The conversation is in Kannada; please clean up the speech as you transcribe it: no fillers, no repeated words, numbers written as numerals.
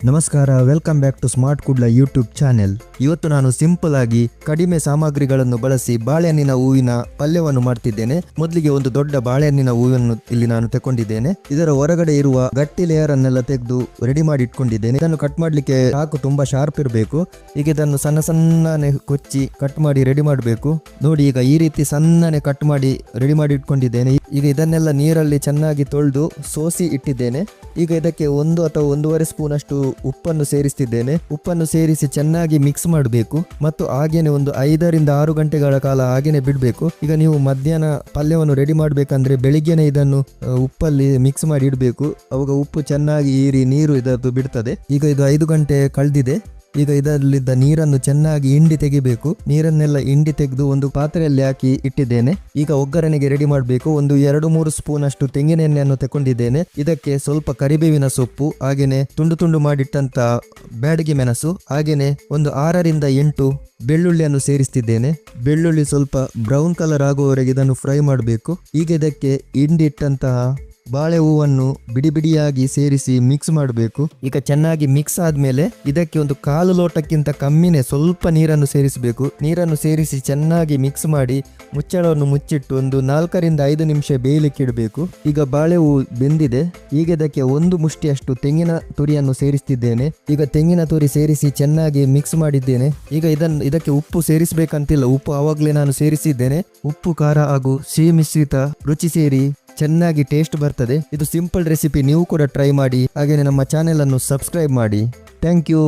ನಮಸ್ಕಾರ, welcome back to smart Kudla YouTube channel. ಇವತ್ತು ನಾನು ಸಿಂಪಲ್ ಆಗಿ ಕಡಿಮೆ ಸಾಮಗ್ರಿಗಳನ್ನು ಬಳಸಿ ಬಾಳೆಹಣ್ಣಿನ ಹೂವಿನ ಪಲ್ಯವನ್ನು ಮಾಡ್ತಿದ್ದೇನೆ. ಮೊದಲಿಗೆ ಒಂದು ದೊಡ್ಡ ಬಾಳೆಹಣ್ಣಿನ ಹೂವನ್ನು ಇಲ್ಲಿ ನಾನು ತಗೊಂಡಿದ್ದೇನೆ. ಇದರ ಹೊರಗಡೆ ಇರುವ ಗಟ್ಟಿ ಲೇಯರ್ ಅನ್ನೆಲ್ಲ ತೆಗೆದು ರೆಡಿ ಮಾಡಿ ಇಟ್ಕೊಂಡಿದ್ದೇನೆ. ಇದನ್ನು ಕಟ್ ಮಾಡ್ಲಿಕ್ಕೆ ಚಾಕು ತುಂಬಾ ಶಾರ್ಪ್ ಇರಬೇಕು. ಈಗ ಇದನ್ನು ಸಣ್ಣ ಸಣ್ಣನೆ ಕೊಚ್ಚಿ ಕಟ್ ಮಾಡಿ ರೆಡಿ ಮಾಡಬೇಕು. ನೋಡಿ, ಈಗ ಈ ರೀತಿ ಸಣ್ಣನೆ ಕಟ್ ಮಾಡಿ ರೆಡಿ ಮಾಡಿ ಇಟ್ಕೊಂಡಿದ್ದೇನೆ. ಈಗ ಇದನ್ನೆಲ್ಲ ನೀರಲ್ಲಿ ಚೆನ್ನಾಗಿ ತೊಳೆದು ಸೋಸಿ ಇಟ್ಟಿದ್ದೇನೆ. ಈಗ ಇದಕ್ಕೆ 1 ಅಥವಾ 1.5 ಸ್ಪೂನ್ ಅಷ್ಟು ಉಪ್ಪನ್ನು ಸೇರಿಸ್ತಿದ್ದೇನೆ. ಉಪ್ಪನ್ನು ಸೇರಿಸಿ ಚೆನ್ನಾಗಿ ಮಿಕ್ಸ್ ಮಾಡಬೇಕು ಮತ್ತು ಹಾಗೇನೆ ಒಂದು 5 ರಿಂದ 6 ಗಂಟೆಗಳ ಕಾಲ ಹಾಗೇನೆ ಬಿಡಬೇಕು. ಈಗ ನೀವು ಮಧ್ಯಾಹ್ನ ಪಲ್ಯವನ್ನು ರೆಡಿ ಮಾಡಬೇಕಂದ್ರೆ ಬೆಳಿಗ್ಗೆನೆ ಇದನ್ನು ಉಪ್ಪಲ್ಲಿ ಮಿಕ್ಸ್ ಮಾಡಿ ಇಡಬೇಕು. ಅವಾಗ ಉಪ್ಪು ಚೆನ್ನಾಗಿ ಹೀರಿ ನೀರು ಇದರದ್ದು ಬಿಡ್ತದೆ. ಈಗ ಇದು 5 ಗಂಟೆ ಕಳೆದಿದೆ. ಈಗ ಇದರಲ್ಲಿದ್ದ ನೀರನ್ನು ಚೆನ್ನಾಗಿ ಹಿಂಡಿ ತೆಗಿಬೇಕು. ನೀರನ್ನೆಲ್ಲ ಹಿಂಡಿ ತೆಗೆದು ಒಂದು ಪಾತ್ರೆಯಲ್ಲಿ ಹಾಕಿ ಇಟ್ಟಿದ್ದೇನೆ. ಈಗ ಒಗ್ಗರಣೆಗೆ ರೆಡಿ ಮಾಡಬೇಕು. ಒಂದು 2-3 ಸ್ಪೂನ್ ಅಷ್ಟು ತೆಂಗಿನ ಎಣ್ಣೆಯನ್ನು ತಗೊಂಡಿದ್ದೇನೆ. ಇದಕ್ಕೆ ಸ್ವಲ್ಪ ಕರಿಬೇವಿನ ಸೊಪ್ಪು, ಹಾಗೇನೆ ತುಂಡು ತುಂಡು ಮಾಡಿಟ್ಟಂತ ಬ್ಯಾಡಗಿ ಮೆಣಸು, ಹಾಗೇನೆ ಒಂದು 6 ರಿಂದ 8 ಬೆಳ್ಳುಳ್ಳಿಯನ್ನು ಸೇರಿಸ್ತಿದ್ದೇನೆ. ಬೆಳ್ಳುಳ್ಳಿ ಸ್ವಲ್ಪ ಬ್ರೌನ್ ಕಲರ್ ಆಗುವವರೆಗೆ ಇದನ್ನು ಫ್ರೈ ಮಾಡಬೇಕು. ಈಗ ಇದಕ್ಕೆ ಹಿಂಡಿ ಇಟ್ಟಂತಹ ಬಾಳೆ ಹೂವನ್ನು ಬಿಡಿ ಬಿಡಿಯಾಗಿ ಸೇರಿಸಿ ಮಿಕ್ಸ್ ಮಾಡಬೇಕು. ಈಗ ಚೆನ್ನಾಗಿ ಮಿಕ್ಸ್ ಆದ್ಮೇಲೆ ಇದಕ್ಕೆ ಒಂದು 1/4 ಲೋಟಕ್ಕಿಂತ ಕಮ್ಮಿನೇ ಸ್ವಲ್ಪ ನೀರನ್ನು ಸೇರಿಸಬೇಕು. ನೀರನ್ನು ಸೇರಿಸಿ ಚೆನ್ನಾಗಿ ಮಿಕ್ಸ್ ಮಾಡಿ ಮುಚ್ಚಳವನ್ನು ಮುಚ್ಚಿಟ್ಟು ಒಂದು 4 ರಿಂದ 5 ನಿಮಿಷ ಬೇಯಲಿಕ್ಕೆ ಇಡಬೇಕು. ಈಗ ಬಾಳೆ ಹೂ ಬೆಂದಿದೆ. ಈಗ ಇದಕ್ಕೆ 1 ಮುಷ್ಟಿಯಷ್ಟು ತೆಂಗಿನ ತುರಿಯನ್ನು ಸೇರಿಸ್ತಿದ್ದೇನೆ. ಈಗ ತೆಂಗಿನ ತುರಿ ಸೇರಿಸಿ ಚೆನ್ನಾಗಿ ಮಿಕ್ಸ್ ಮಾಡಿದ್ದೇನೆ. ಈಗ ಇದಕ್ಕೆ ಉಪ್ಪು ಸೇರಿಸಬೇಕಂತಿಲ್ಲ, ಉಪ್ಪು ಆವಾಗಲೇ ನಾನು ಸೇರಿಸಿದ್ದೇನೆ. ಉಪ್ಪು, ಖಾರ ಹಾಗೂ ಸಿಹಿ ಮಿಶ್ರಿತ ರುಚಿ ಸೇರಿ ಚೆನ್ನಾಗಿ ಟೇಸ್ಟ್ ಬರ್ತದೆ. ಇದು ಸಿಂಪಲ್ ರೆಸಿಪಿ, ನೀವು ಕೂಡ ಟ್ರೈ ಮಾಡಿ. ಹಾಗೇನೆ ನಮ್ಮ ಚಾನೆಲ್ ಅನ್ನು ಸಬ್ಸ್ಕ್ರೈಬ್ ಮಾಡಿ. Thank you.